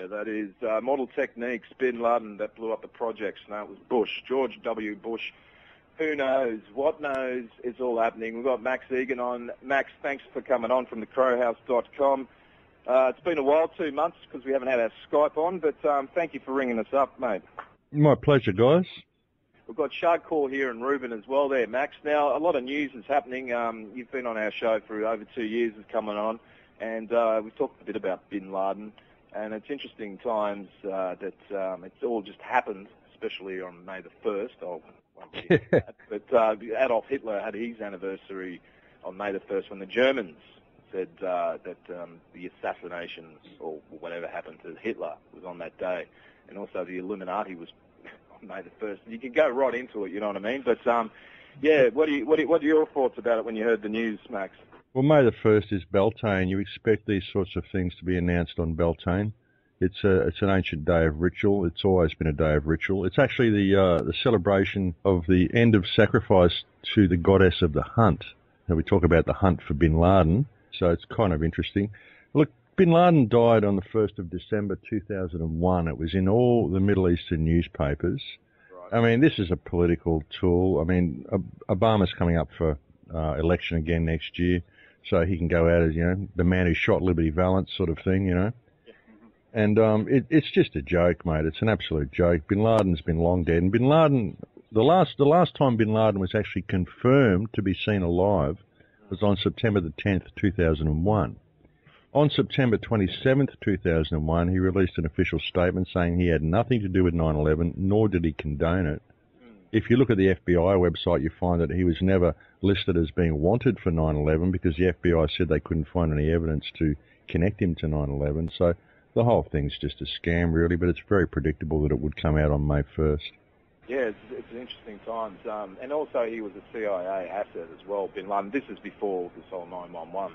Yeah, that is Model Techniques, Bin Laden, that blew up the projects. No, it was Bush, George W. Bush. Who knows? What knows? It's all happening. We've got Max-Igan on. Max, thanks for coming on from thecrowhouse.com. It's been a while, 2 months, because we haven't had our Skype on, but thank you for ringing us up, mate. My pleasure, guys. We've got Shardcore here and Ruben as well there, Max. Now, a lot of news is happening. You've been on our show for over 2 years, is coming on, and we've talked a bit about Bin Laden, and it's interesting times that it's all just happened, especially on May the 1st. But Adolf Hitler had his anniversary on May the 1st when the Germans said that the assassination or whatever happened to Hitler was on that day. And also the Illuminati was on May the 1st. You could go right into it, you know what I mean? But, yeah, what are your thoughts about it when you heard the news, Max? Well, May the 1st is Beltane. You expect these sorts of things to be announced on Beltane. It's an ancient day of ritual. It's always been a day of ritual. It's actually the celebration of the end of sacrifice to the goddess of the hunt. Now, we talk about the hunt for Bin Laden, so it's kind of interesting. Look, Bin Laden died on the 1st of December 2001. It was in all the Middle Eastern newspapers. Right. I mean, this is a political tool. I mean, Obama's coming up for election again next year, so he can go out as, you know, the man who shot Liberty Valance sort of thing, you know. And it's just a joke, mate. It's an absolute joke. Bin Laden's been long dead. And Bin Laden, the last time Bin Laden was actually confirmed to be seen alive was on September the 10th, 2001. On September 27th, 2001, he released an official statement saying he had nothing to do with 9/11, nor did he condone it. If you look at the FBI website, you find that he was never listed as being wanted for 9/11 because the FBI said they couldn't find any evidence to connect him to 9/11. So the whole thing's just a scam, really, but it's very predictable that it would come out on May 1st. Yeah, it's interesting times. And also he was a CIA asset as well, Bin Laden. This is before this whole 9/11.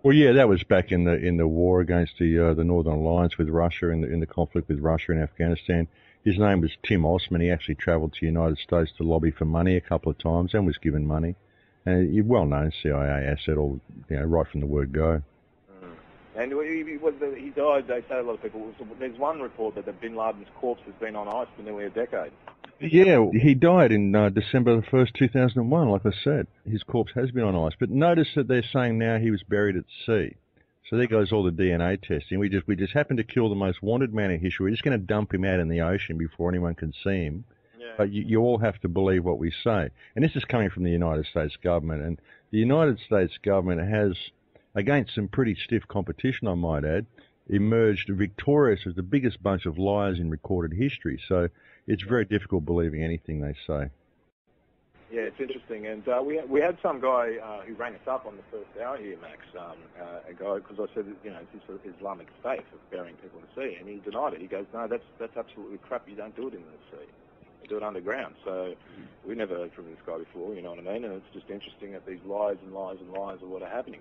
Well, yeah, that was back in the war against the Northern Alliance with Russia, in the conflict with Russia and Afghanistan. His name was Tim Osman. He actually travelled to the United States to lobby for money a couple of times and was given money. And he's a well-known CIA asset, all, you know, right from the word go. And he died, they say, a lot of people. There's one report that Bin Laden's corpse has been on ice for nearly a decade. Yeah, he died in December the 1st, 2001, like I said. His corpse has been on ice. But notice that they're saying now he was buried at sea. So there goes all the DNA testing. We just happened to kill the most wanted man in history. We're just going to dump him out in the ocean before anyone can see him. Yeah. But you all have to believe what we say. And this is coming from the United States government. And the United States government has, against some pretty stiff competition, I might add, emerged victorious as the biggest bunch of liars in recorded history. So it's very difficult believing anything they say. Yeah, it's interesting. And we had some guy who rang us up on the first hour here, Max, a guy, because I said, you know, this is Islamic State of burying people in the sea, and he denied it. He goes, no, that's absolutely crap. You don't do it in the sea. You do it underground. So we never heard from this guy before, you know what I mean? And it's just interesting that these lies and lies and lies are what are happening.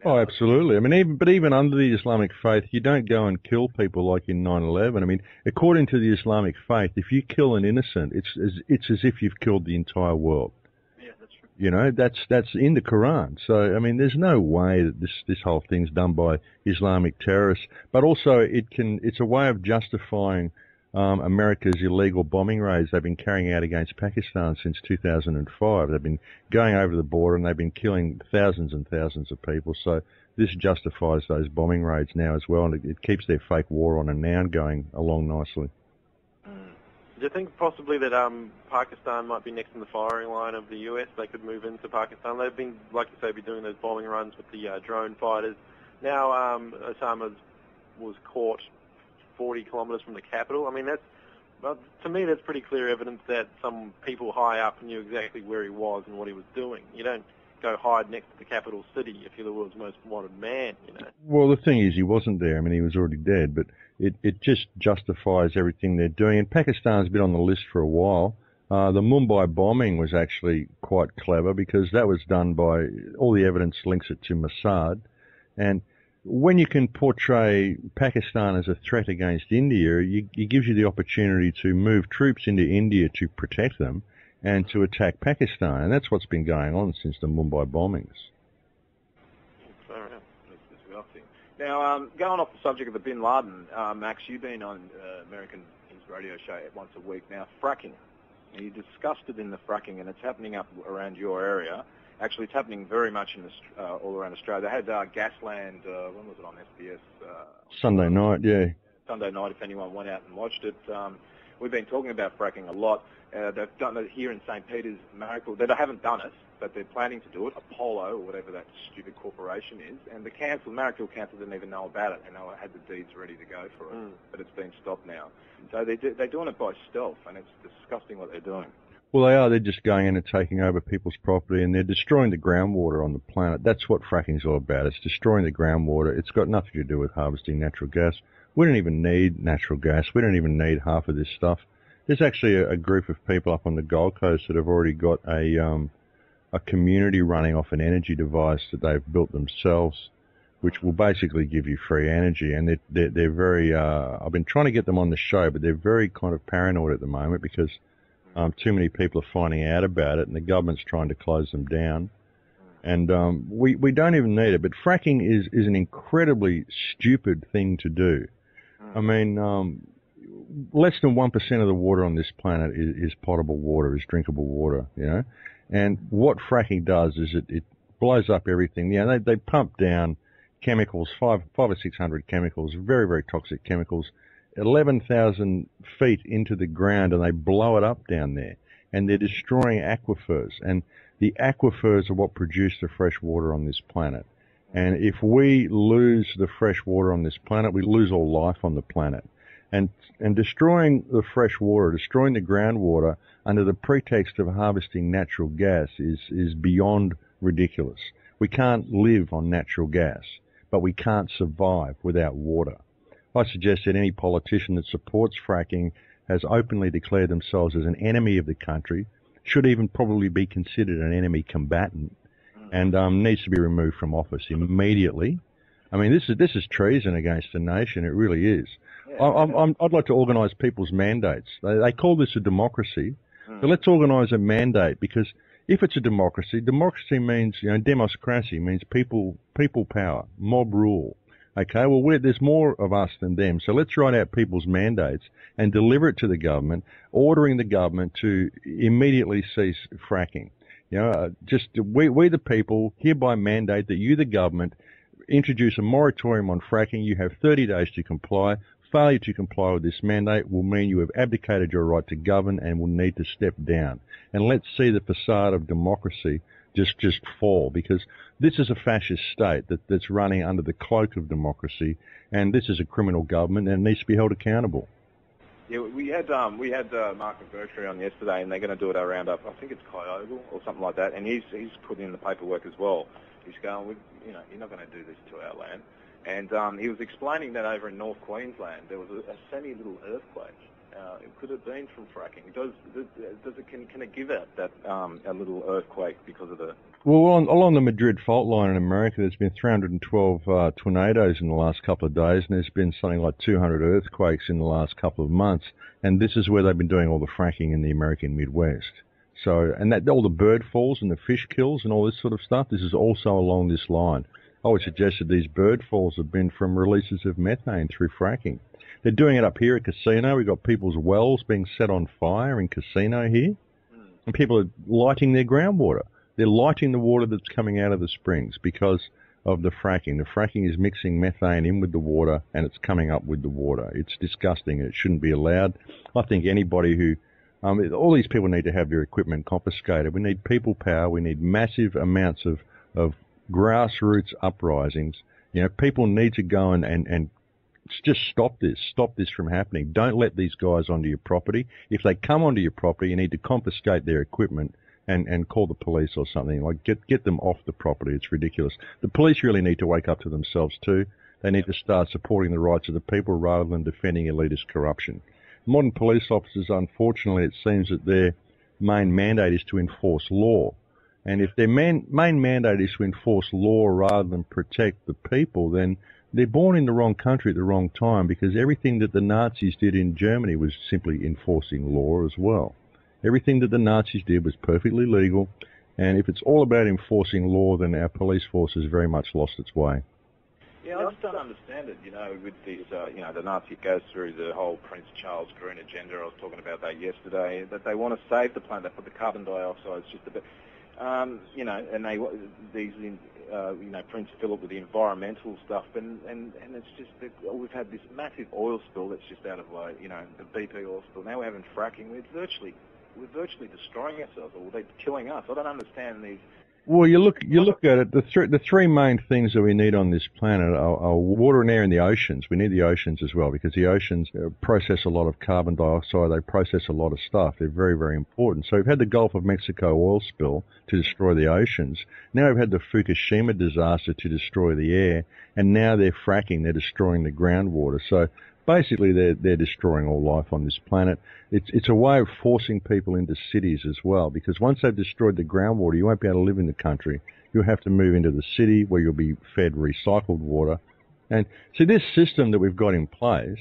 Oh, absolutely. I mean, even under the Islamic faith, you don't go and kill people like in 9/11. I mean, according to the Islamic faith, if you kill an innocent, it's as if you've killed the entire world. Yeah, that's true. You know, that's in the Quran. So, I mean, there's no way that this whole thing's done by Islamic terrorists. But also, it's a way of justifying America's illegal bombing raids they've been carrying out against Pakistan since 2005. They've been going over the border and they've been killing thousands and thousands of people. So this justifies those bombing raids now as well, and it keeps their fake war on a noun going along nicely. Do you think possibly that Pakistan might be next in the firing line of the US? They could move into Pakistan. They've been, like you say, doing those bombing runs with the drone fighters. Now Osama was caught 40 kilometres from the capital. I mean, to me, that's pretty clear evidence that some people high up knew exactly where he was and what he was doing. You don't go hide next to the capital city if you're the world's most wanted man, you know. Well, the thing is, he wasn't there. I mean, he was already dead, but it just justifies everything they're doing. And Pakistan's been on the list for a while. The Mumbai bombing was actually quite clever because that was done by, all the evidence links it to Mossad. And when you can portray Pakistan as a threat against India, it gives you the opportunity to move troops into India to protect them and to attack Pakistan. And that's what's been going on since the Mumbai bombings. Fair enough. That's disgusting. Now, going off the subject of the Bin Laden, Max, you've been on American News radio show once a week now, fracking. And you discussed it in the fracking, and it's happening up around your area. Actually, it's happening very much in all around Australia. They had Gasland, when was it on SBS? Sunday night, yeah. Sunday night, if anyone went out and watched it. We've been talking about fracking a lot. They've done it here in St. Peter's, Miracle. They haven't done it, but they're planning to do it, Apollo, or whatever that stupid corporation is. And the council, Miracle Council, didn't even know about it, and they had the deeds ready to go for it. But it's been stopped now. So they're doing it by stealth, and it's disgusting what they're doing. Well, they are. They're just going in and taking over people's property, and they're destroying the groundwater on the planet. That's what fracking's all about. It's destroying the groundwater. It's got nothing to do with harvesting natural gas. We don't even need natural gas. We don't even need half of this stuff. There's actually a group of people up on the Gold Coast that have already got a community running off an energy device that they've built themselves, which will basically give you free energy. And they're very, I've been trying to get them on the show, but they're very kind of paranoid at the moment because too many people are finding out about it, and the government's trying to close them down. And we don't even need it. But fracking is an incredibly stupid thing to do. I mean, less than 1% of the water on this planet is potable water, is drinkable water, you know. And what fracking does is it blows up everything. You know, they pump down chemicals, 500 or 600 chemicals, very, very toxic chemicals, 11,000 feet into the ground, and they blow it up down there. And they're destroying aquifers. And the aquifers are what produce the fresh water on this planet. And if we lose the fresh water on this planet, we lose all life on the planet. And destroying the fresh water, destroying the groundwater under the pretext of harvesting natural gas is beyond ridiculous. We can't live on natural gas, but we can't survive without water. I suggest that any politician that supports fracking has openly declared themselves as an enemy of the country, should even probably be considered an enemy combatant, and needs to be removed from office immediately. I mean, this is treason against the nation. It really is. I'd like to organise people's mandates. They call this a democracy. So let's organise a mandate, because if it's a democracy, democracy means, you know, democracy means people power, mob rule. Okay, well, there's more of us than them. So let's write out people's mandates and deliver it to the government, ordering the government to immediately cease fracking. You know, we the people hereby mandate that you, the government, introduce a moratorium on fracking. You have 30 days to comply. Failure to comply with this mandate will mean you have abdicated your right to govern and will need to step down. And let's see the facade of democracy just fall, because this is a fascist state that's running under the cloak of democracy, and this is a criminal government and it needs to be held accountable. Yeah, we had Mark McVertry on yesterday, and they're going to do it around up. I think it's Kyogle or something like that, and he's put in the paperwork as well. He's going, you know, you're not going to do this to our land. And he was explaining that over in North Queensland there was a semi-little earthquake. Could it have been from fracking? Can it give out that a little earthquake because of the... Well, along the Madrid fault line in America, there's been 312 tornadoes in the last couple of days, and there's been something like 200 earthquakes in the last couple of months. And this is where they've been doing all the fracking in the American Midwest. So, and that all the bird falls and the fish kills and all this sort of stuff, this is also along this line. I would suggest that these bird falls have been from releases of methane through fracking. They're doing it up here at Casino. We've got people's wells being set on fire in Casino here, and people are lighting their groundwater. They're lighting the water that's coming out of the springs because of the fracking. The fracking is mixing methane in with the water, and it's coming up with the water. It's disgusting, and it shouldn't be allowed. I think anybody who... all these people need to have their equipment confiscated. We need people power. We need massive amounts of grassroots uprisings. You know, people need to go and just stop this from happening. Don't let these guys onto your property. If they come onto your property, you need to confiscate their equipment and call the police or something. Like, get them off the property. It's ridiculous. The police really need to wake up to themselves too. They need to start supporting the rights of the people rather than defending elitist corruption. Modern police officers, unfortunately, it seems that their main mandate is to enforce law. And if their main mandate is to enforce law rather than protect the people, then they're born in the wrong country at the wrong time, because everything that the Nazis did in Germany was simply enforcing law as well. Everything that the Nazis did was perfectly legal, and if it's all about enforcing law, then our police force has very much lost its way. Yeah, I just don't understand it, with these, the Nazi goes through the whole Prince Charles green agenda. I was talking about that yesterday, that they want to save the planet, but the carbon dioxide is just a bit, and Prince Philip with the environmental stuff, and it's just that we've had this massive oil spill that's just out of, the BP oil spill. Now we're having fracking. We're virtually destroying ourselves, or they're killing us. I don't understand these. Well, you look at it. The three main things that we need on this planet are water and air and the oceans. We need the oceans as well, because the oceans process a lot of carbon dioxide. They process a lot of stuff. They're very, very important. So we've had the Gulf of Mexico oil spill to destroy the oceans. Now we've had the Fukushima disaster to destroy the air, and now they're fracking. They're destroying the groundwater. So basically, they're destroying all life on this planet. It's a way of forcing people into cities as well, because once they've destroyed the groundwater, you won't be able to live in the country. You'll have to move into the city where you'll be fed recycled water. And so this system that we've got in place,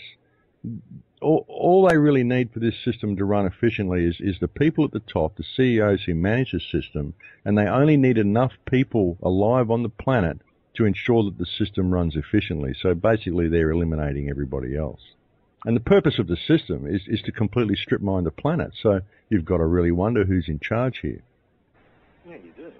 all they really need for this system to run efficiently is the people at the top, the CEOs who manage the system, and they only need enough people alive on the planet to ensure that the system runs efficiently. So basically they're eliminating everybody else. And the purpose of the system is to completely strip mine the planet. So you've got to really wonder who's in charge here. Yeah, you do.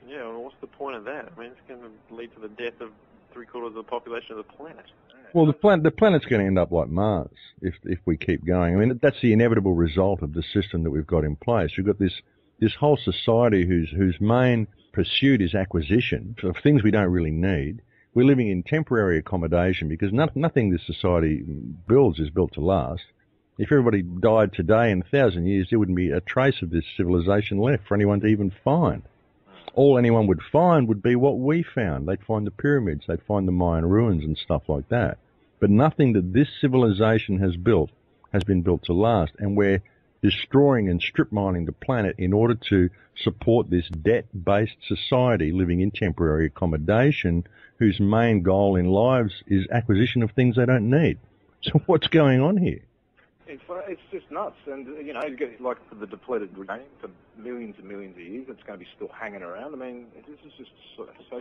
Yeah, well, what's the point of that? I mean, it's going to lead to the death of 3/4 of the population of the planet. Well, the planet's going to end up like Mars if we keep going. I mean, that's the inevitable result of the system that we've got in place. We've got this whole society whose main pursuit is acquisition of things we don't really need. We're living in temporary accommodation because nothing this society builds is built to last. If everybody died today, in 1,000 years, there wouldn't be a trace of this civilization left for anyone to even find. All anyone would find would be what we found. They'd find the pyramids, they'd find the Mayan ruins and stuff like that. But nothing that this civilization has built has been built to last, and we're destroying and strip mining the planet in order to support this debt-based society living in temporary accommodation whose main goal in lives is acquisition of things they don't need. So what's going on here? It's just nuts, and like for the depleted uranium for millions and millions of years, it's going to be still hanging around. I mean, this is just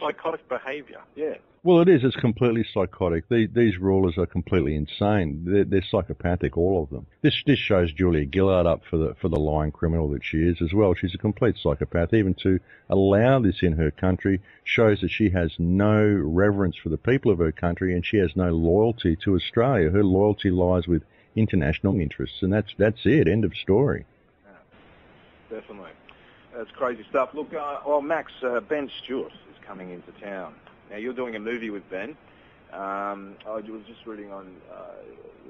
psychotic behaviour. Yeah. Well, it is. It's completely psychotic. These rulers are completely insane. They're psychopathic, all of them. This shows Julia Gillard up for the lying criminal that she is as well. She's a complete psychopath. Even to allow this in her country shows that she has no reverence for the people of her country, and she has no loyalty to Australia. Her loyalty lies with international interests, and that's it. End of story. Yeah, definitely. That's crazy stuff. Look, Max, Ben Stewart is coming into town. Now, you're doing a movie with Ben. I was just reading on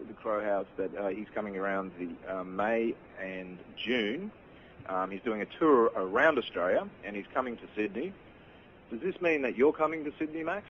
the Crow House that he's coming around the May and June. He's doing a tour around Australia, and he's coming to Sydney. Does this mean that you're coming to Sydney, Max?